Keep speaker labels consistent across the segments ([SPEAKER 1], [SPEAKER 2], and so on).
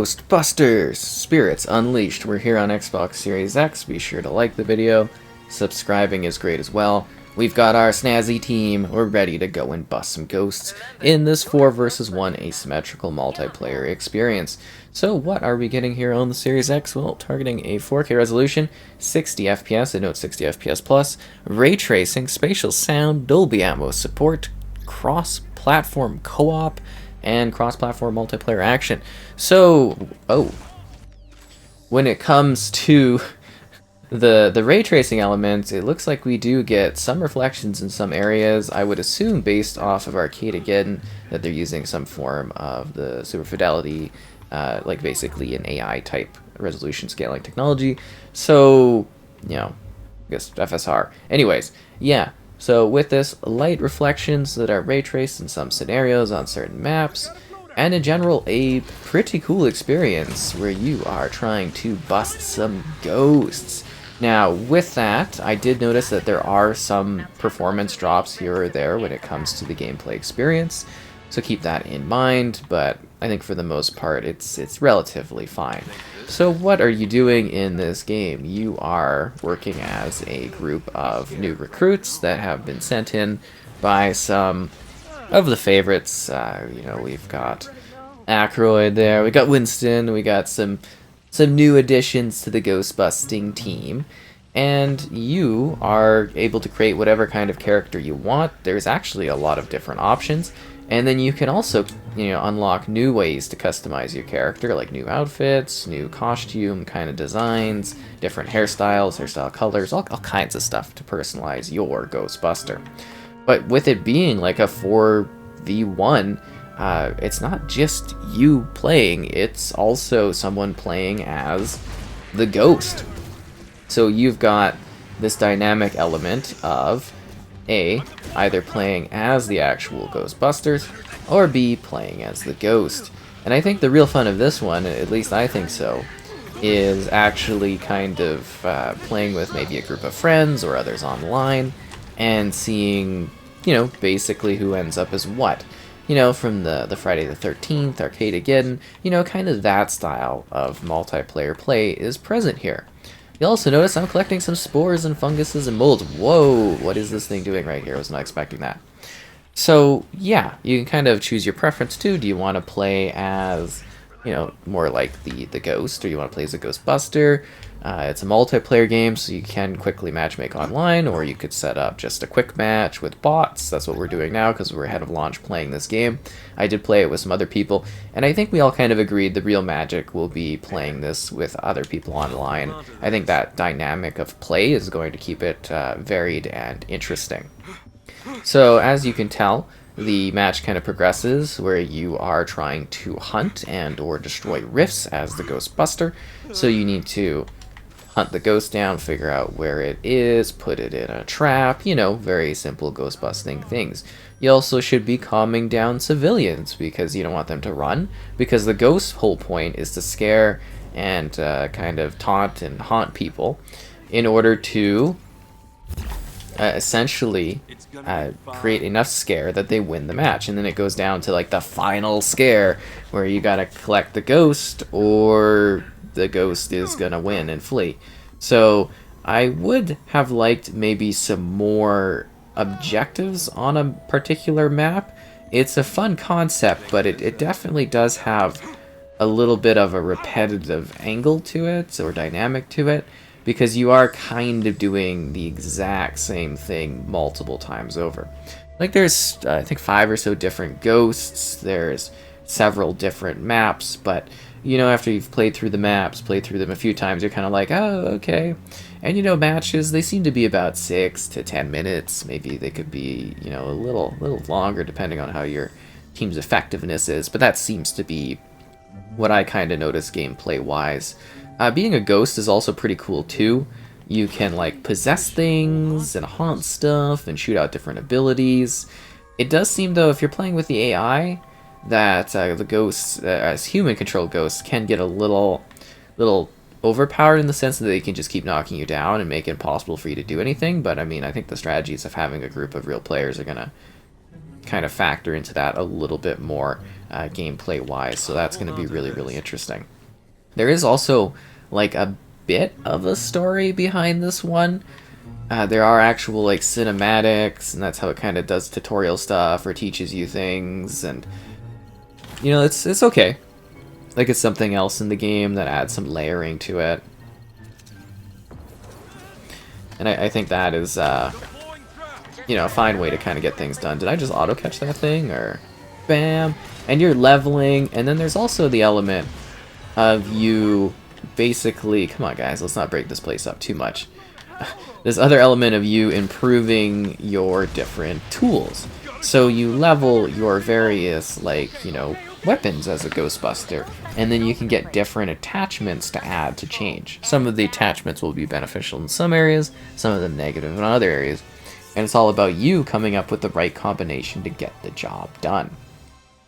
[SPEAKER 1] Ghostbusters! Spirits Unleashed. We're here on Xbox Series X. Be sure to like the video. Subscribing is great as well. We've got our snazzy team. We're ready to go and bust some ghosts in this 4 versus 1 asymmetrical multiplayer experience. So what are we getting here on the Series X? Well, targeting a 4K resolution, 60 FPS, and note 60 FPS plus, ray tracing, spatial sound, Dolby Atmos support, cross-platform co-op, and cross-platform multiplayer action. So, when it comes to the ray tracing elements, it looks like we do get some reflections in some areas. I would assume, based off of Arcade Again, that they're using some form of the super fidelity, like basically an AI type resolution scaling technology. So, you know, I guess FSR. Anyways, yeah. So with this, light reflections that are ray traced in some scenarios on certain maps, and in general a pretty cool experience where you are trying to bust some ghosts. Now with that, I did notice that there are some performance drops here or there when it comes to the gameplay experience, so keep that in mind, but I think for the most part it's relatively fine. So what are you doing in this game? You are working as a group of new recruits that have been sent in by some of the favorites. You know, we've got Aykroyd there, we got Winston, we got some new additions to the Ghostbusting team, and you are able to create whatever kind of character you want. There's actually a lot of different options. And then you can also, you know, unlock new ways to customize your character, like new outfits, new costume kind of designs, different hairstyles, hairstyle colors, all kinds of stuff to personalize your Ghostbuster. But with it being like a 4v1, it's not just you playing, it's also someone playing as the ghost. So you've got this dynamic element of A, either playing as the actual Ghostbusters, or B, playing as the ghost. And I think the real fun of this one, at least I think so, is actually kind of playing with maybe a group of friends or others online, and seeing, you know, basically who ends up as what. You know, from the Friday the 13th, Arcade Again, you know, kind of that style of multiplayer play is present here. You'll also notice I'm collecting some spores and funguses and molds. Whoa, what is this thing doing right here? I was not expecting that. So, yeah, you can kind of choose your preference too. Do you want to play as, you know, more like the ghost, or you want to play as a Ghostbuster? It's a multiplayer game, so you can quickly matchmake online, or you could set up just a quick match with bots. That's what we're doing now, because we're ahead of launch playing this game. I did play it with some other people, and I think we all kind of agreed the real magic will be playing this with other people online. I think that dynamic of play is going to keep it varied and interesting. So, as you can tell, the match kind of progresses where you are trying to hunt and or destroy rifts as the Ghostbuster. So you need to hunt the ghost down, figure out where it is, put it in a trap, you know, very simple ghost-busting things. You also should be calming down civilians because you don't want them to run, because the ghost's whole point is to scare and kind of taunt and haunt people in order to essentially create enough scare that they win the match. And then it goes down to like the final scare where you gotta collect the ghost or the ghost is gonna win and flee. So I would have liked maybe some more objectives on a particular map. It's a fun concept, but it definitely does have a little bit of a repetitive angle to it, or dynamic to it, because you are kind of doing the exact same thing multiple times over. Like there's, I think, 5 or so different ghosts, there's several different maps, but you know, after you've played through the maps, played through them a few times, you're kind of like, oh, okay. And you know, matches, they seem to be about 6 to 10 minutes. Maybe they could be, you know, a little longer depending on how your team's effectiveness is, but that seems to be what I kind of notice gameplay-wise. Being a ghost is also pretty cool too. You can like possess things and haunt stuff and shoot out different abilities. It does seem though, if you're playing with the AI, that the ghosts, as human-controlled ghosts, can get a little overpowered in the sense that they can just keep knocking you down and make it impossible for you to do anything. But I mean, I think the strategies of having a group of real players are gonna kind of factor into that a little bit more gameplay-wise, so that's going to be really, really interesting. There is also, like, a bit of a story behind this one. There are actual, like, cinematics, and that's how it kind of does tutorial stuff or teaches you things, and, you know, it's okay. Like, it's something else in the game that adds some layering to it. And I think that is, you know, a fine way to kind of get things done. Did I just auto-catch that thing, or... Bam! And you're leveling, and then there's also the element of you basically... Come on, guys, let's not break this place up too much. This other element of you improving your different tools. So you level your various, like, you know, weapons as a Ghostbuster, and then you can get different attachments to add to change. Some of the attachments will be beneficial in some areas, some of them negative in other areas. And it's all about you coming up with the right combination to get the job done.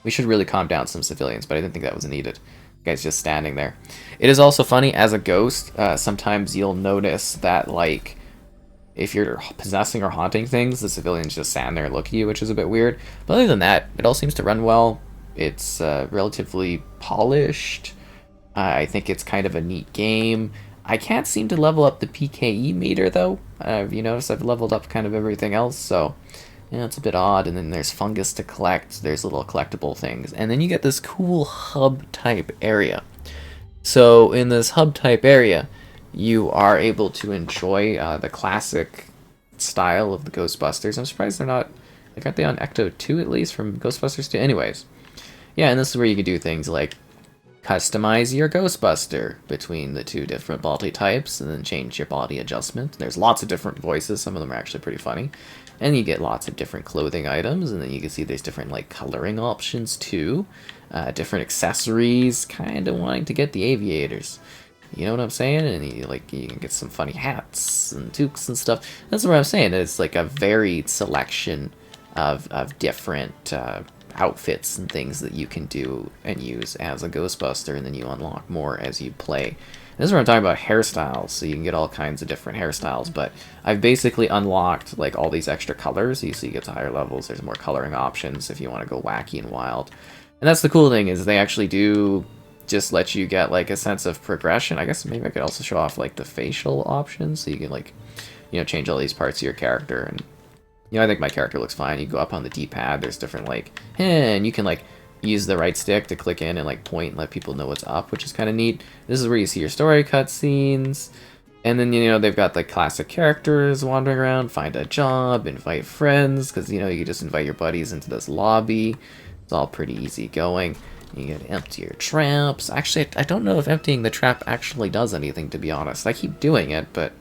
[SPEAKER 1] We should really calm down some civilians, but I didn't think that was needed. The guy's just standing there. It is also funny, as a ghost, sometimes you'll notice that, like, if you're possessing or haunting things, the civilians just stand there and look at you, which is a bit weird. But other than that, it all seems to run well. It's relatively polished. I think it's kind of a neat game. I can't seem to level up the PKE meter, though. You notice I've leveled up kind of everything else, so yeah, it's a bit odd. And then there's fungus to collect. There's little collectible things. And then you get this cool hub-type area. So in this hub-type area, you are able to enjoy the classic style of the Ghostbusters. I'm surprised they're not... Like, aren't they on Ecto 2, at least, from Ghostbusters 2? Anyways. Yeah, and this is where you can do things like customize your Ghostbuster between the two different body types, and then change your body adjustment. There's lots of different voices. Some of them are actually pretty funny. And you get lots of different clothing items, and then you can see there's different, like, coloring options, too. Different accessories, kind of wanting to get the aviators. You know what I'm saying? And you can get some funny hats and toques and stuff. That's what I'm saying. It's like a varied selection of different outfits and things that you can do and use as a Ghostbuster, and then you unlock more as you play. And this is where I'm talking about hairstyles, so you can get all kinds of different hairstyles, but I've basically unlocked, like, all these extra colors. You see, you get to higher levels, there's more coloring options if you want to go wacky and wild. And that's the cool thing, is they actually do just let you get, like, a sense of progression. I guess maybe I could also show off, like, the facial options, so you can, like, you know, change all these parts of your character. And, you know, I think my character looks fine. You go up on the D-pad, there's different, like, and you can, like, use the right stick to click in and, like, point and let people know what's up, which is kind of neat. This is where you see your story cutscenes. And then, you know, they've got the classic characters wandering around, find a job, invite friends, because, you know, you can just invite your buddies into this lobby. It's all pretty easy going. You can empty your traps. Actually, I don't know if emptying the trap actually does anything, to be honest. I keep doing it, but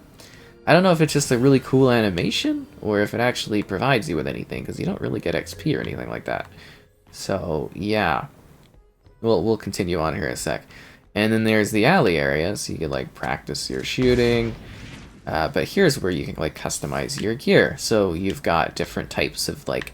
[SPEAKER 1] I don't know if it's just a really cool animation, or if it actually provides you with anything, because you don't really get XP or anything like that. So, yeah. We'll continue on here in a sec. And then there's the alley area, so you can, like, practice your shooting. But here's where you can, like, customize your gear. So you've got different types of, like,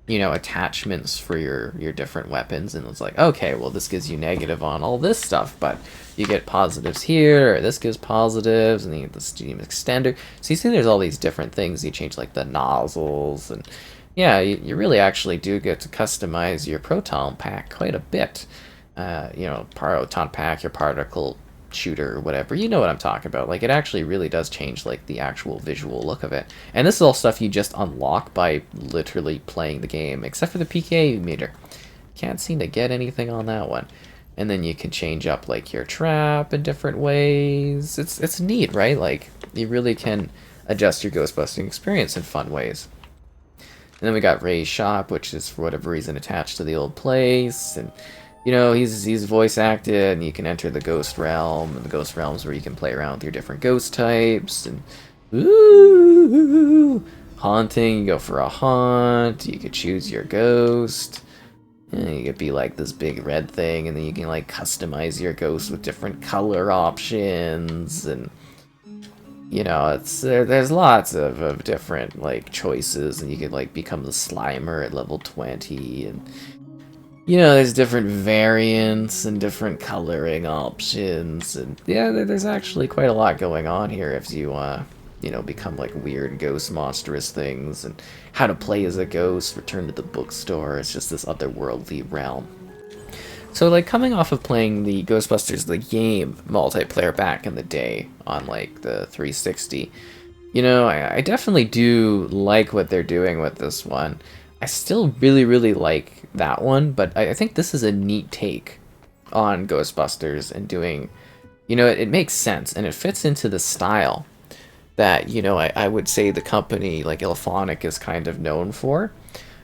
[SPEAKER 1] you know, attachments for your different weapons, and it's like, okay, well, this gives you negative on all this stuff, but you get positives here, or this gives positives, and then you get the steam extender. So you see there's all these different things. You change, like, the nozzles, and yeah, you really actually do get to customize your Proton Pack quite a bit. You know, Proton Pack, your particle shooter, or whatever, you know what I'm talking about. Like, it actually really does change, like, the actual visual look of it. And this is all stuff you just unlock by literally playing the game, except for the PK meter. Can't seem to get anything on that one. And then you can change up, like, your trap in different ways. It's neat, right? Like, you really can adjust your Ghostbusting experience in fun ways. And then we got Ray's shop, which is for whatever reason attached to the old place, and you know, he's voice acted, and you can enter the Ghost Realm, and the Ghost Realm's where you can play around with your different ghost types, and ooh, haunting, you go for a haunt, you could choose your ghost, and you could be like this big red thing, and then you can, like, customize your ghost with different color options, and you know, there's lots of different, like, choices, and you could, like, become the Slimer at level 20, and you know, there's different variants and different coloring options, and yeah, there's actually quite a lot going on here if you you know, become like weird ghost monstrous things, and how to play as a ghost, return to the bookstore. It's just this otherworldly realm. So, like, coming off of playing the Ghostbusters the game multiplayer back in the day on, like, the 360, you know, I definitely do like what they're doing with this one. I still really, really like that one, but I think this is a neat take on Ghostbusters and doing, you know, it makes sense, and it fits into the style that, you know, I would say the company, like, IllFonic is kind of known for.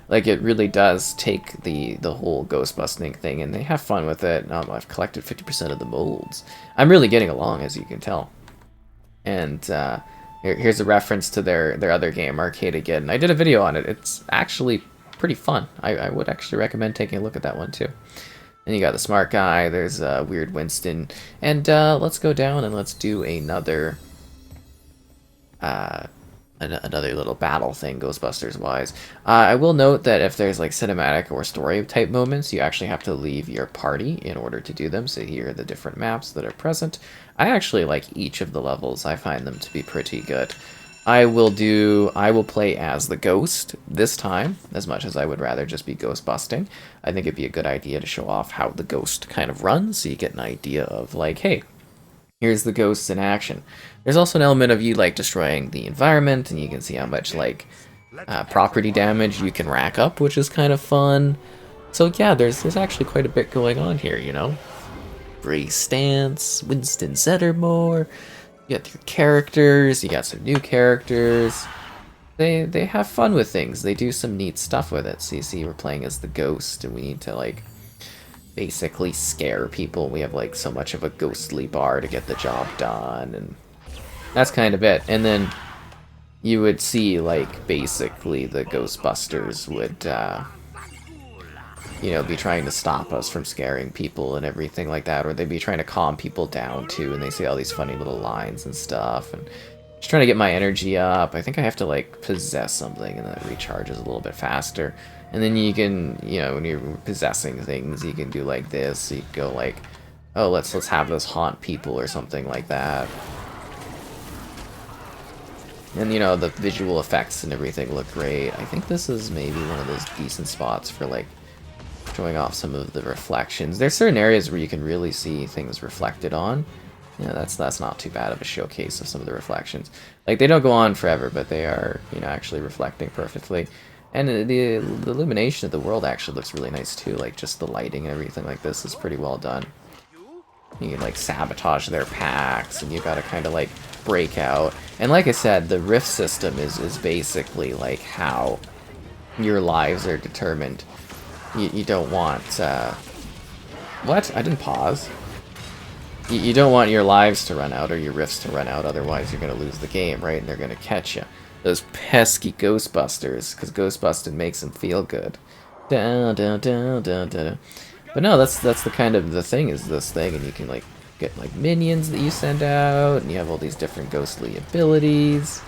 [SPEAKER 1] Like, it really does take the whole ghostbusting thing, and they have fun with it. I've collected 50% of the molds. I'm really getting along, as you can tell. And here's a reference to their other game, Arcade Again. I did a video on it. It's actually pretty fun. I would actually recommend taking a look at that one, too. And you got the smart guy. There's Weird Winston. And let's go down and let's do another little battle thing, Ghostbusters wise. I will note that if there's like cinematic or story type moments, you actually have to leave your party in order to do them. So here are the different maps that are present. I actually like each of the levels. I find them to be pretty good. I will play as the ghost this time, as much as I would rather just be ghost busting. I think it'd be a good idea to show off how the ghost kind of runs, so you get an idea of like, hey, here's the ghosts in action. There's also an element of you like destroying the environment, and you can see how much like property damage you can rack up, which is kind of fun. So yeah, there's actually quite a bit going on here, you know. Ray Stantz, Winston Zettermore, you got your characters, you got some new characters. They have fun with things. They do some neat stuff with it. So you see we're playing as the ghost, and we need to like basically scare people. We have like so much of a ghostly bar to get the job done, and that's kind of it. And then you would see like basically the Ghostbusters would you know, be trying to stop us from scaring people and everything like that, or they'd be trying to calm people down too, and they say all these funny little lines and stuff, and just trying to get my energy up. I think I have to like possess something, and that recharges a little bit faster. And then you can, you know, when you're possessing things, you can do like this. So you can go like, oh, let's have this haunt people or something like that. And, you know, the visual effects and everything look great. I think this is maybe one of those decent spots for, like, showing off some of the reflections. There's certain areas where you can really see things reflected on. Yeah, that's not too bad of a showcase of some of the reflections. Like, they don't go on forever, but they are, you know, actually reflecting perfectly. And the illumination of the world actually looks really nice, too. Like, just the lighting and everything like this is pretty well done. You can, like, sabotage their packs, and you gotta kind of, like, break out. And like I said, the rift system is basically, like, how your lives are determined. You don't want, what? I didn't pause. You don't want your lives to run out or your rifts to run out, otherwise you're gonna lose the game, right? And they're gonna catch you. Those pesky Ghostbusters, because Ghostbusting makes them feel good. Dun, dun, dun, dun, dun. But no, that's the kind of the thing is this thing, and you can like get like minions that you send out, and you have all these different ghostly abilities,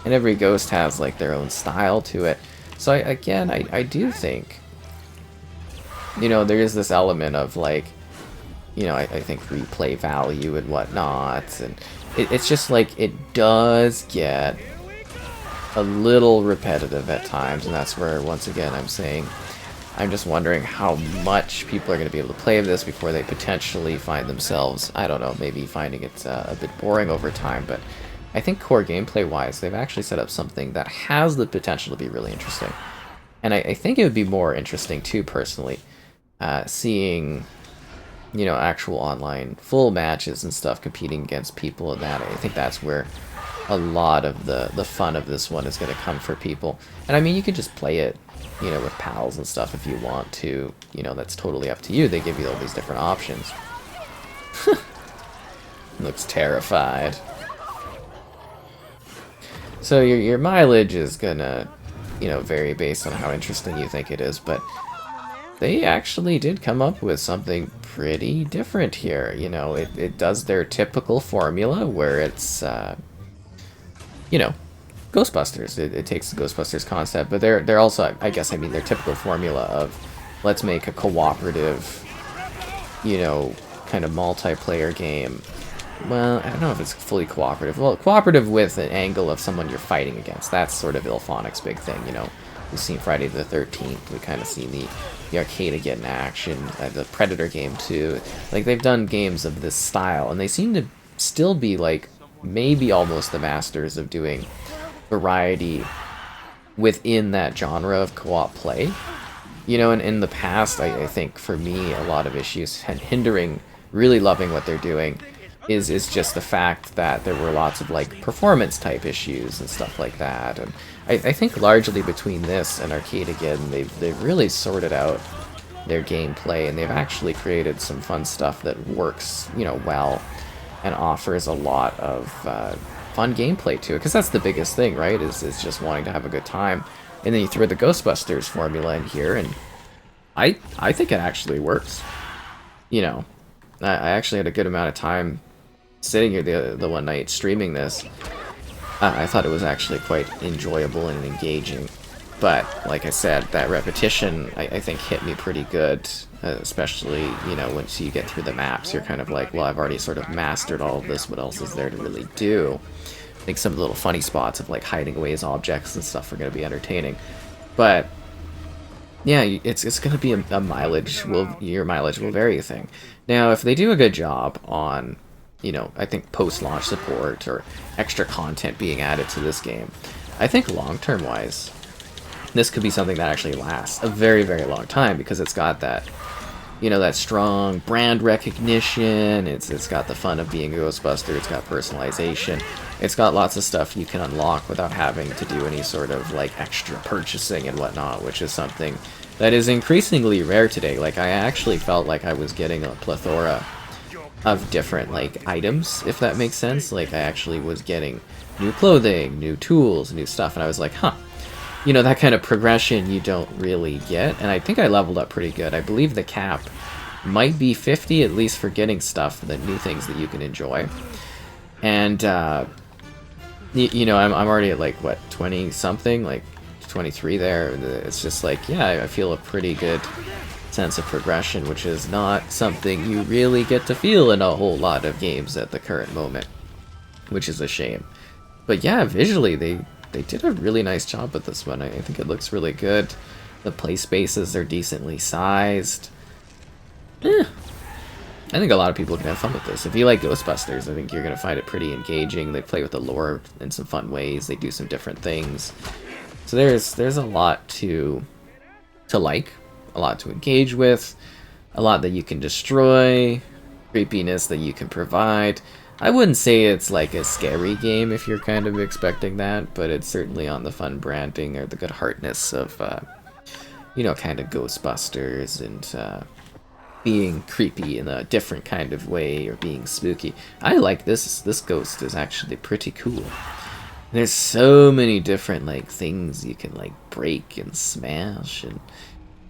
[SPEAKER 1] and every ghost has like their own style to it. So I do think, you know, there is this element of like, you know, I think replay value and whatnot, and it's just like it does get a little repetitive at times, and that's where once again I'm saying I'm just wondering how much people are going to be able to play this before they potentially find themselves, I don't know, maybe finding it a bit boring over time. But I think core gameplay wise, they've actually set up something that has the potential to be really interesting. And I think it would be more interesting too, personally, seeing, you know, actual online full matches and stuff, competing against people and that. I think that's where a lot of the fun of this one is going to come for people. And I mean, you could just play it, you know, with pals and stuff if you want to. You know, that's totally up to you. They give you all these different options. Looks terrified. So your mileage is gonna, you know, vary based on how interesting you think it is, but they actually did come up with something pretty different here. You know, it does their typical formula where it's, you know, Ghostbusters. It takes the Ghostbusters concept, but they're also, I guess, I mean, their typical formula of let's make a cooperative, you know, kind of multiplayer game well, I don't know if it's fully cooperative. Well, cooperative with an angle of someone you're fighting against. That's sort of IllFonic's big thing, you know. We've seen Friday the 13th. We kind of seen the arcade get in action. The Predator game, too. Like, they've done games of this style, and they seem to still be, like, maybe almost the masters of doing variety within that genre of co-op play. You know, and in the past, I think, for me, a lot of issues hindering really loving what they're doing is just the fact that there were lots of, like, performance-type issues and stuff like that. And I think largely between this and Arcade Again, they've really sorted out their gameplay, and they've actually created some fun stuff that works, you know, well, and offers a lot of fun gameplay to it. Because that's the biggest thing, right, is just wanting to have a good time. And then you throw the Ghostbusters formula in here, and I think it actually works. You know, I actually had a good amount of time sitting here the one night streaming this. I thought it was actually quite enjoyable and engaging. But, like I said, that repetition, I think, hit me pretty good. Especially, you know, once you get through the maps, you're kind of like, well, I've already sort of mastered all of this. What else is there to really do? I think some of the little funny spots of, like, hiding away as objects and stuff are going to be entertaining. But, yeah, it's going to be a mileage, your mileage will vary thing. Now, if they do a good job on, you know, I think post-launch support or extra content being added to this game, I think long-term wise, this could be something that actually lasts a very, very long time, because it's got that, you know, that strong brand recognition, it's got the fun of being a Ghostbuster, it's got personalization, it's got lots of stuff you can unlock without having to do any sort of, like, extra purchasing and whatnot, which is something that is increasingly rare today. Like, I actually felt like I was getting a plethora of different, like, items, if that makes sense. Like, I actually was getting new clothing, new tools, new stuff, and I was like, huh. You know, that kind of progression you don't really get, and I think I leveled up pretty good. I believe the cap might be 50, at least for getting stuff, the new things that you can enjoy. And, you know, I'm already at, like, what, 20-something? Like, 23 there. It's just like, yeah, I feel a pretty good sense of progression, which is not something you really get to feel in a whole lot of games at the current moment, which is a shame. But yeah, visually, they did a really nice job with this one. I think it looks really good. The play spaces are decently sized. I think a lot of people can have fun with this. If you like Ghostbusters, I think you're going to find it pretty engaging. They play with the lore in some fun ways. They do some different things. So there's a lot to like, a lot to engage with, a lot that you can destroy, creepiness that you can provide. I wouldn't say it's like a scary game if you're kind of expecting that, but it's certainly on the fun branding or the good heartness of, you know, kind of Ghostbusters and being creepy in a different kind of way, or being spooky. I like this. This ghost is actually pretty cool. There's so many different, like, things you can, like, break and smash and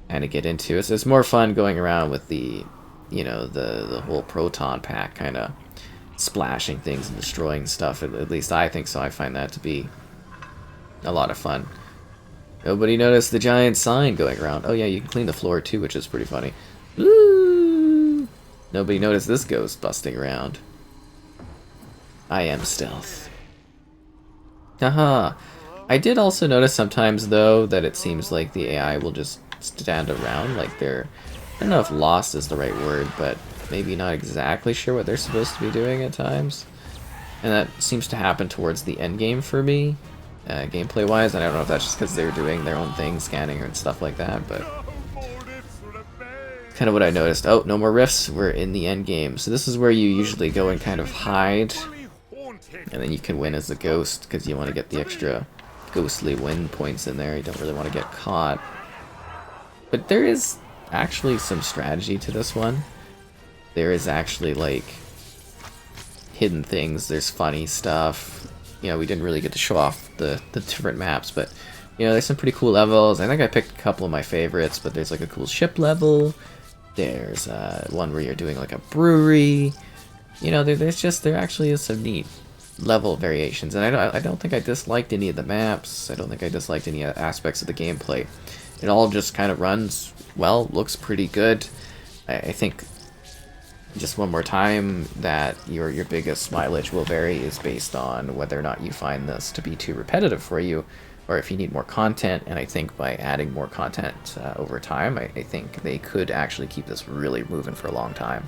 [SPEAKER 1] kind of get into. It's more fun going around with the, you know, the whole Proton Pack kind of splashing things and destroying stuff. At least I think so. I find that to be a lot of fun. Nobody noticed the giant sign going around. Oh yeah, you can clean the floor too, which is pretty funny. Ooh! Nobody noticed this ghost busting around. I am stealth. Haha. I did also notice sometimes, though, that it seems like the AI will just stand around, like they're, I don't know if lost is the right word, but maybe not exactly sure what they're supposed to be doing at times. And that seems to happen towards the end game for me, gameplay-wise. And I don't know if that's just because they're doing their own thing, scanning and stuff like that, but kind of what I noticed. Oh, no more rifts. We're in the end game. So this is where you usually go and kind of hide, and then you can win as a ghost because you want to get the extra ghostly win points in there. You don't really want to get caught. But there is actually some strategy to this one. There is actually, like, hidden things. There's funny stuff. You know, we didn't really get to show off the different maps, but, you know, there's some pretty cool levels. I think I picked a couple of my favorites, but there's, like, a cool ship level. There's one where you're doing, like, a brewery. You know, there actually is some neat level variations. And I don't think I disliked any of the maps. I don't think I disliked any aspects of the gameplay. It all just kind of runs well, looks pretty good. I think just one more time that your biggest mileage will vary is based on whether or not you find this to be too repetitive for you, or if you need more content. And I think by adding more content over time, I think they could actually keep this really moving for a long time.